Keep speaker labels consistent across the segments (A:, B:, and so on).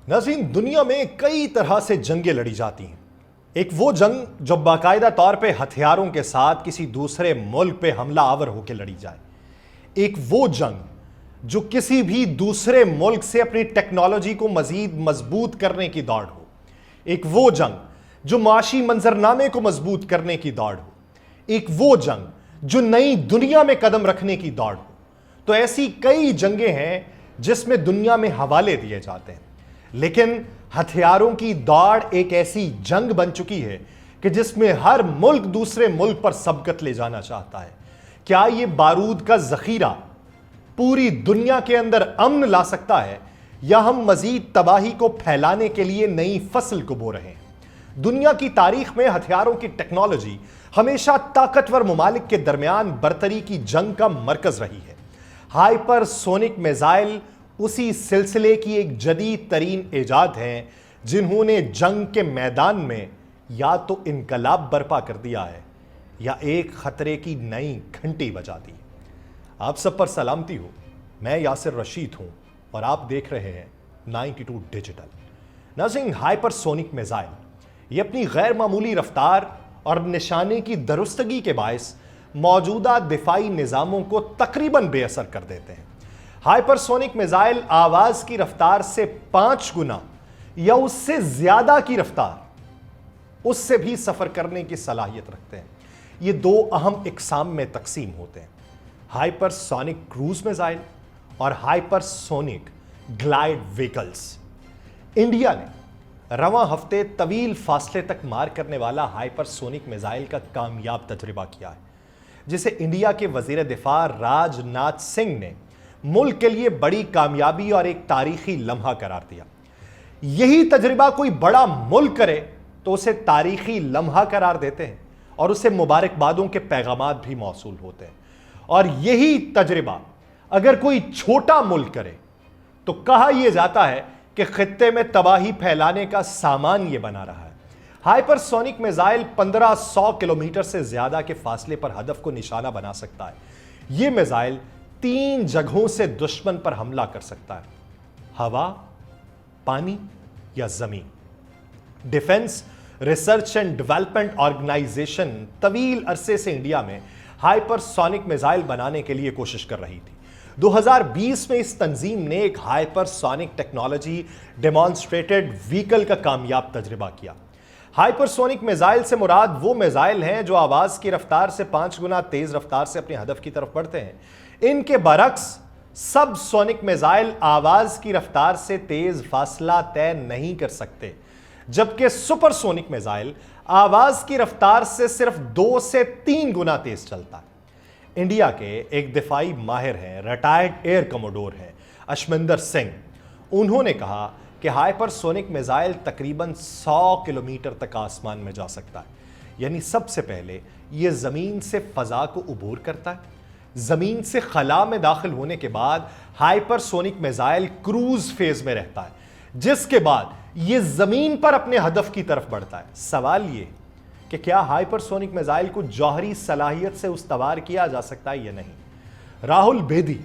A: नाज़रीन, दुनिया में कई तरह से जंगें लड़ी जाती हैं। एक वो जंग जो बाकायदा तौर पे हथियारों के साथ किसी दूसरे मुल्क पे हमला आवर होकर लड़ी जाए। एक वो जंग जो किसी भी दूसरे मुल्क से अपनी टेक्नोलॉजी को मजीद मजबूत करने की दौड़ हो। एक वो जंग जो माशी मंजरनामे को मजबूत करने की दौड़ हो। एक वो जंग जो नई दुनिया में कदम रखने की दौड़ हो। तो ऐसी कई जंगें हैं जिसमें दुनिया में हवाले दिए जाते हैं, लेकिन हथियारों की दौड़ एक ऐसी जंग बन चुकी है कि जिसमें हर मुल्क दूसरे मुल्क पर सबकत ले जाना चाहता है। क्या यह बारूद का जखीरा पूरी दुनिया के अंदर अमन ला सकता है, या हम मजीद तबाही को फैलाने के लिए नई फसल को बो रहे हैं? दुनिया की तारीख में हथियारों की टेक्नोलॉजी हमेशा ताकतवर मुमालिक के दरमियान बरतरी की जंग का मरकज रही है। हाइपरसोनिक मिसाइल उसी सिलसिले की एक जदीद तरीन इजाद है जिन्होंने जंग के मैदान में या तो इनकलाब बर्पा कर दिया है या एक खतरे की नई घंटी बजा दी। आप सब पर सलामती हो। मैं यासिर रशीद हूं और आप देख रहे हैं 92 डिजिटल। नाज़रीन, हाइपरसोनिक मिसाइल ये अपनी गैर मामूली रफ्तार और निशाने की दुरुस्तगी के बायस मौजूदा दिफाई निज़ामों को तकरीबन बेअसर कर देते हैं। हाइपरसोनिक मिसाइल आवाज की रफ्तार से 5 गुना या उससे ज्यादा की रफ्तार उससे भी सफर करने की सलाहियत रखते हैं। ये दो अहम इकसाम में तकसीम होते हैं, हाइपरसोनिक क्रूज मिसाइल और हाइपरसोनिक ग्लाइड व्हीकल्स। इंडिया ने रवां हफ्ते तवील फासले तक मार करने वाला हाइपरसोनिक मिसाइल का कामयाब तजुर्बा किया है, जिसे इंडिया के वजीर दिफा राजनाथ सिंह ने मुल्क के लिए बड़ी कामयाबी और एक तारीखी लम्हा करार दिया। यही तजर्बा कोई बड़ा मुल्क करे तो उसे तारीखी लम्हा करार देते हैं और उसे मुबारकबादों के पैगामात भी मौसूल होते हैं। और यही तजर्बा अगर कोई छोटा मुल्क करे तो कहा यह जाता है कि खित्ते में तबाही फैलाने का सामान यह बना रहा है। हाइपरसोनिक मिसाइल 1500 किलोमीटर से ज्यादा के फासले पर हदफ को निशाना बना सकता है। यह मिसाइल 3 जगहों से दुश्मन पर हमला कर सकता है, हवा, पानी या जमीन। Defence research and development organisation तवील अरसे से इंडिया में हाइपरसोनिक मिसाइल बनाने के लिए कोशिश कर रही थी। 2020 में इस तंजीम ने एक हाइपरसोनिक टेक्नोलॉजी डेमोन्स्ट्रेटेड व्हीकल का कामयाब तजर्बा किया। हाइपरसोनिक मिसाइल से मुराद वो मिसाइल हैं जो आवाज की रफ्तार से 5 गुना तेज रफ्तार से अपने हदफ की तरफ बढ़ते हैं। इनके बरक्स सब सोनिक मिसाइल आवाज की रफ्तार से तेज फासला तय नहीं कर सकते, जबकि सुपरसोनिक मिसाइल आवाज की रफ्तार से सिर्फ 2 से 3 गुना तेज चलता है। इंडिया के एक दिफाई माहिर हैं, रिटायर्ड एयर कमोडोर हैं अशमिंदर सिंह। उन्होंने कहा कि हाइपरसोनिक मिसाइल तकरीबन 100 किलोमीटर तक आसमान में जा सकता है। यानी सबसे पहले यह जमीन से फजा को उबूर करता है, जमीन से खला में दाखिल होने के बाद हाइपरसोनिक मिसाइल क्रूज फेज में रहता है, जिसके बाद यह जमीन पर अपने हदफ की तरफ बढ़ता है। सवाल यह कि क्या हाइपरसोनिक मिसाइल को जौहरी सलाहियत से उस्तवार किया जा सकता है या नहीं? राहुल बेदी,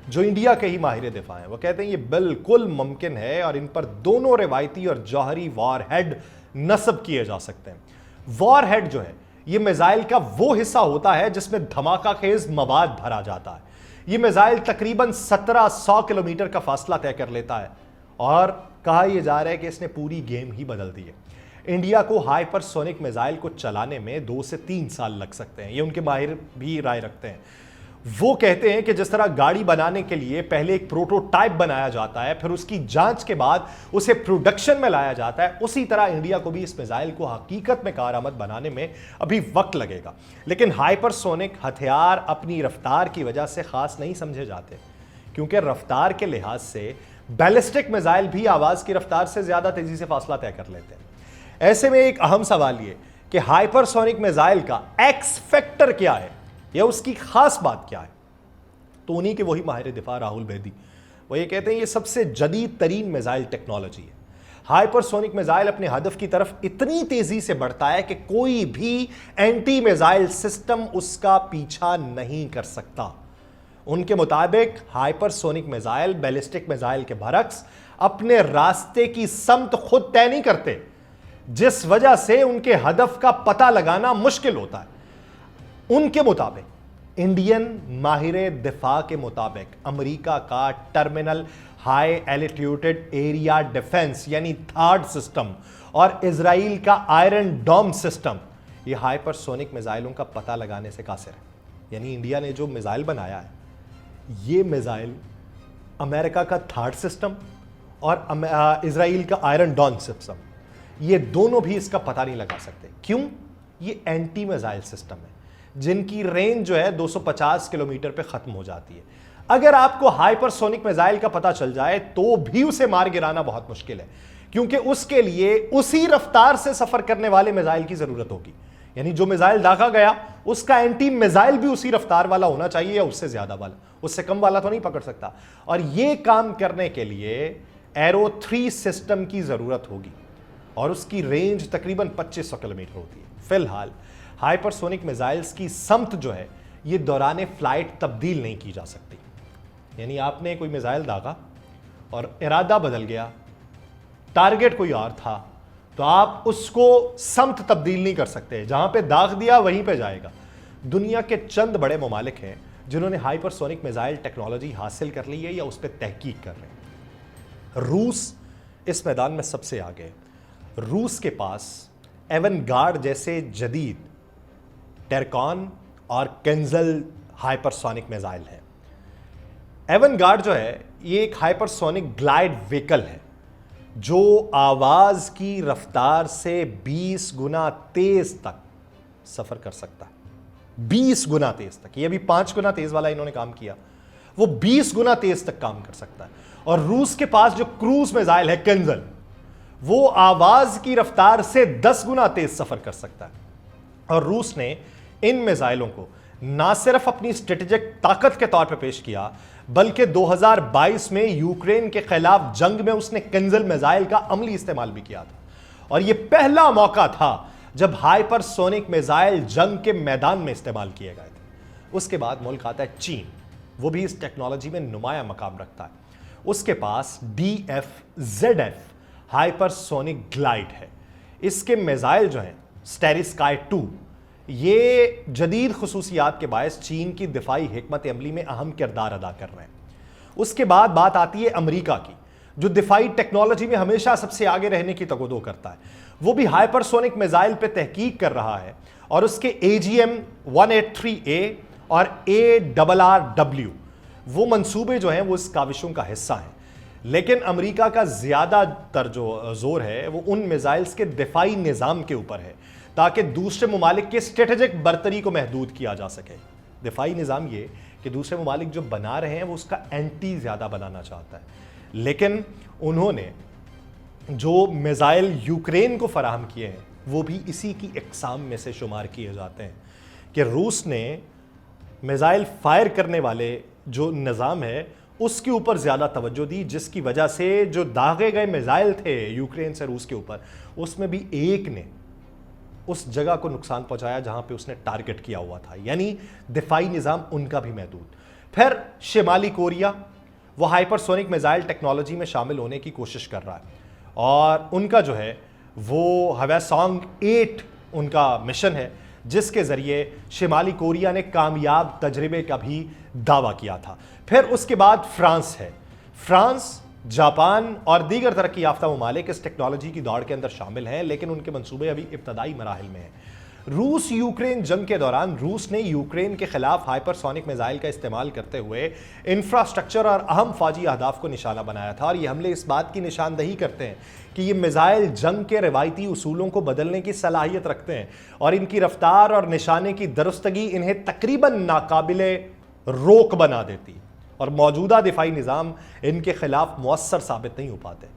A: जो इंडिया के ही माहिर दिफा हैं, वो कहते हैं यह बिल्कुल मुमकिन है और इन पर दोनों रिवायती और जौहरी वॉरहेड नस्ब किए जा सकते हैं। वॉरहेड जो है यह मिसाइल का वो हिस्सा होता है जिसमें धमाका खेज मवाद भरा जाता है। यह मिसाइल तकरीबन 1700 किलोमीटर का फासला तय कर लेता है और कहा यह जा रहा है कि इसने पूरी गेम ही बदल दी है। इंडिया को हाइपरसोनिक मिसाइल को चलाने में 2 से 3 साल लग सकते हैं, ये उनके माहिर भी राय रखते हैं। वो कहते हैं कि जिस तरह गाड़ी बनाने के लिए पहले एक प्रोटोटाइप बनाया जाता है, फिर उसकी जांच के बाद उसे प्रोडक्शन में लाया जाता है, उसी तरह इंडिया को भी इस मिसाइल को हकीकत में कारआमद बनाने में अभी वक्त लगेगा। लेकिन हाइपरसोनिक हथियार अपनी रफ्तार की वजह से खास नहीं समझे जाते, क्योंकि रफ्तार के लिहाज से बैलिस्टिक मिसाइल भी आवाज की रफ्तार से ज्यादा तेजी से फासला तय कर लेते हैं। ऐसे में एक अहम सवाल यह कि हाइपरसोनिक मिसाइल का एक्स फैक्टर क्या है या उसकी खास बात क्या है? तो उन्हीं के वही माहिर दिफा राहुल बेदी, वो ये कहते हैं ये सबसे जदीद तरीन मिसाइल टेक्नोलॉजी है। हाइपरसोनिक मिसाइल अपने हदफ की तरफ इतनी तेजी से बढ़ता है कि कोई भी एंटी मिसाइल सिस्टम उसका पीछा नहीं कर सकता। उनके मुताबिक हाइपरसोनिक मिसाइल बैलिस्टिक मिसाइल के बरक्स अपने रास्ते की समत खुद तय नहीं करते, जिस वजह से उनके हदफ का पता लगाना मुश्किल होता है। उनके मुताबिक इंडियन माहिर दिफा के मुताबिक अमेरिका का टर्मिनल हाई एलिट्यूटेड एरिया डिफेंस यानी थार्ड सिस्टम और इजराइल का आयरन डोम सिस्टम ये हाइपरसोनिक मिसाइलों का पता लगाने से कासिर है। यानी इंडिया ने जो मिसाइल बनाया है, ये मिसाइल अमेरिका का थार्ड सिस्टम और इजराइल का आयरन डोम सिस्टम, ये दोनों भी इसका पता नहीं लगा सकते। क्यों? ये एंटी मिसाइल सिस्टम है जिनकी रेंज जो है 250 किलोमीटर पे खत्म हो जाती है। अगर आपको हाइपरसोनिक मिसाइल का पता चल जाए तो भी उसे मार गिराना बहुत मुश्किल है, क्योंकि उसके लिए उसी रफ्तार से सफर करने वाले मिसाइल की जरूरत होगी। यानी जो मिसाइल दागा गया उसका एंटी मिसाइल भी उसी रफ्तार वाला होना चाहिए या उससे ज्यादा वाला, उससे कम वाला तो नहीं पकड़ सकता। और यह काम करने के लिए एरो 3 सिस्टम की जरूरत होगी और उसकी रेंज तकरीबन 2500 किलोमीटर होती है। फिलहाल हाइपरसोनिक मिसाइल्स की समत जो है ये दौरान फ्लाइट तब्दील नहीं की जा सकती। यानी आपने कोई मिसाइल दागा और इरादा बदल गया, टारगेट कोई और था, तो आप उसको समत तब्दील नहीं कर सकते। जहां पे दाग दिया वहीं पे जाएगा। दुनिया के चंद बड़े ममालिक हैं जिन्होंने हाइपरसोनिक मिसाइल टेक्नोलॉजी हासिल कर ली है या उस पर तहकीक कर रहे हैं। रूस इस मैदान में सबसे आगे है। रूस के पास एवनगार्ड जैसे जदीद टेरकॉन और केंजल हाइपरसोनिक मिसाइल है। एवनगार्ड जो है ये एक हाइपरसोनिक ग्लाइड व्हीकल है जो आवाज की रफ्तार से 20 गुना तेज तक सफर कर सकता है। 20 गुना तेज तक। ये अभी 5 गुना तेज वाला इन्होंने काम किया, वो 20 गुना तेज तक काम कर सकता है। और रूस के पास जो क्रूज मिसाइल है केंजल, वो आवाज की रफ्तार से 10 गुना तेज सफर कर सकता है। और रूस ने इन मिसाइलों को ना सिर्फ अपनी स्ट्रेटेजिक ताकत के तौर पर पेश किया, बल्कि 2022 में यूक्रेन के खिलाफ जंग में उसने केंजल मिसाइल का अमली इस्तेमाल भी किया था। और यह पहला मौका था जब हाइपरसोनिक मिसाइल जंग के मैदान में इस्तेमाल किए गए थे। उसके बाद मुल्क आता है चीन, वो भी इस टेक्नोलॉजी में नुमाया मकाम रखता है। उसके पास DF-ZF हाइपरसोनिक ग्लाइड है। इसके मिसाइल जो हैं स्टेरिस्काई 2, ये जदीद खुसूसियात के बायस चीन की दिफाई हिकमत अमली में अहम किरदार अदा कर रहे हैं। उसके बाद बात आती है अमेरिका की, जो दिफाई टेक्नोलॉजी में हमेशा सबसे आगे रहने की तगदो करता है। वो भी हाइपरसोनिक मिसाइल पे तहकीक कर रहा है और उसके AGM-183A और ARRW वो मंसूबे जो हैं वो इस काविशों का हिस्सा हैं। लेकिन अमेरिका का ज्यादातर जो जोर है वो उन मिसाइल्स के दिफाई निज़ाम के ऊपर है, ताकि दूसरे ममालिक के स्ट्रेटेजिक बर्तरी को महदूद किया जा सके। दिफाई निज़ाम ये कि दूसरे ममालिक जो बना रहे हैं वो उसका एंटी ज़्यादा बनाना चाहता है। लेकिन उन्होंने जो मिसाइल यूक्रेन को फराहम किए हैं वो भी इसी की इकसाम में से शुमार किए जाते हैं कि रूस ने मिसाइल फायर करने वाले जो निज़ाम है उसके ऊपर ज़्यादा तवज्जो दी, जिसकी वजह से जो दागे गए मिसाइल थे यूक्रेन से रूस के ऊपर, उसमें भी एक ने उस जगह को नुकसान पहुंचाया जहां पे उसने टारगेट किया हुआ था। यानी दिफाई निज़ाम उनका भी महदूद। फिर शिमाली कोरिया वो हाइपरसोनिक मिसाइल टेक्नोलॉजी में शामिल होने की कोशिश कर रहा है और उनका जो है वो हवासोंग 8 उनका मिशन है, जिसके ज़रिए शिमाली कोरिया ने कामयाब तजर्बे का भी दावा किया था। फिर उसके बाद फ्रांस है। फ्रांस, जापान और दीगर तरक्की याफ्ता ममालिक इस टेक्नोलॉजी की दौड़ के अंदर शामिल हैं, लेकिन उनके मंसूबे अभी इब्तदाई मराहिल में हैं। रूस यूक्रेन जंग के दौरान रूस ने यूक्रेन के खिलाफ हाइपरसोनिक मिसाइल का इस्तेमाल करते हुए इंफ्रास्ट्रक्चर और अहम फौजी अहदाफ को निशाना बनाया था। और ये हमले इस बात की निशानदही करते हैं कि ये मिसाइल जंग के रवायती उसूलों को बदलने की सलाहियत रखते हैं और इनकी रफ्तार और निशाने की दुरुस्तगी इन्हें तकरीबन नाकाबिले रोक बना देती और मौजूदा दिफाई निज़ाम इनके खिलाफ मुअस्सर साबित नहीं हो पाते।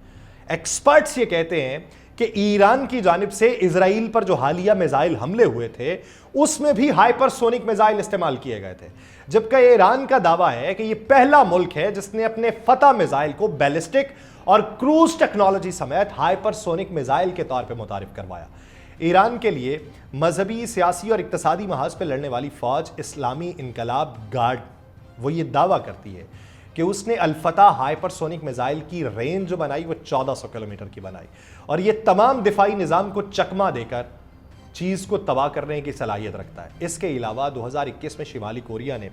A: एक्सपर्ट्स ये कहते हैं कि ईरान की जानिब से इजराइल पर जो हालिया मिसाइल हमले हुए थे उसमें भी हाइपरसोनिक मिसाइल इस्तेमाल किए गए थे, जबकि ईरान का दावा है कि यह पहला मुल्क है जिसने अपने फतह मिसाइल को बैलिस्टिक और क्रूज टेक्नोलॉजी समेत हाइपरसोनिक मिसाइल के तौर पर मुतारिफ करवाया। ईरान के लिए मजहबी, सियासी और इक्तसादी महाज पर लड़ने वाली फौज इस्लामी इनकलाब गार्ड वो ये दावा करती है कि उसने अल-फतह हाइपरसोनिक मिसाइल की रेंज जो बनाई वो 1400 किलोमीटर की बनाई और ये तमाम दिफाई निज़ाम को चकमा देकर चीज़ को तबाह करने की सलाहियत रखता है। इसके अलावा 2021 में शिमाली कोरिया ने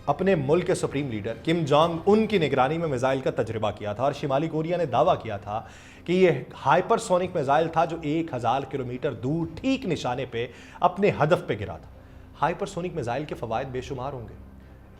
A: अपने मुल्क के supreme leader Kim Jong Un की निगरानी में मिसाइल का तजर्बा किया था और शिमाली कोरिया ने दावा किया था कि यह हाइपरसोनिक मिसाइल था जो 1000 किलोमीटर दूर ठीक निशाने पे अपने हदफ पे गिरा था। हाइपरसोनिक मिसाइल के फवायद बेशुमार होंगे,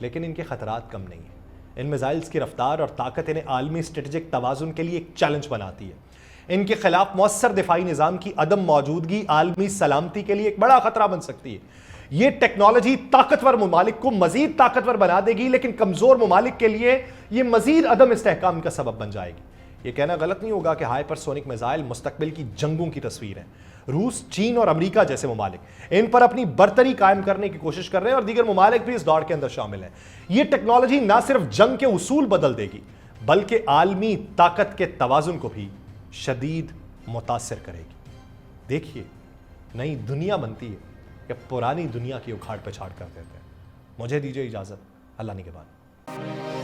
A: लेकिन इनके खतरात कम नहीं है। इन मिसाइल्स की रफ्तार और ताकत इन्हें आलमी स्ट्रेटेजिक तवाजुन के लिए एक चैलेंज बनाती है। इनके खिलाफ मौसर दिफाई निज़ाम की अदम मौजूदगी आलमी सलामती के लिए एक बड़ा खतरा बन सकती है। यह टेक्नोलॉजी ताकतवर ममालिक को मजीद ताकतवर बना देगी, लेकिन कमजोर ममालिक के लिए यह मजीद अदम इस्तेहकाम का सबब बन जाएगी। यह कहना गलत नहीं होगा कि हाइपरसोनिक मिसाइल मुस्तकबिल की जंगों की तस्वीर है। रूस, चीन और अमेरिका जैसे ममालिक इन पर अपनी बरतरी कायम करने की कोशिश कर रहे हैं और दीगर ममालिक भी इस दौड़ के अंदर शामिल हैं। यह टेक्नोलॉजी ना सिर्फ जंग के उसूल बदल देगी, बल्कि आलमी ताकत के तवाजुन को भी शदीद मुतासिर करेगी। देखिए, नई दुनिया बनती है या पुरानी दुनिया की उखाड़ पछाड़ कर देते हैं। मुझे दीजिए इजाजत, अल्लाह निगहबान।